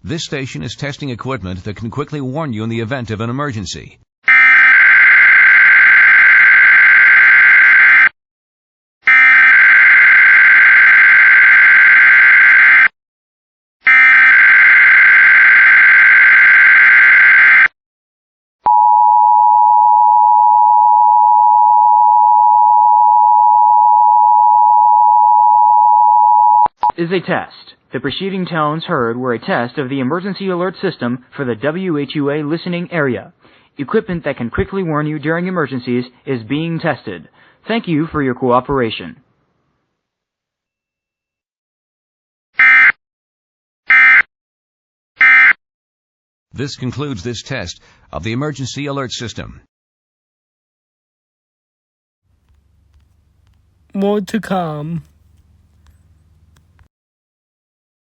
This station is testing equipment that can quickly warn you in the event of an emergency. Is a test. The preceding tones heard were a test of the emergency alert system for the WHUA listening area. Equipment that can quickly warn you during emergencies is being tested. Thank you for your cooperation. This concludes this test of the emergency alert system. More to come.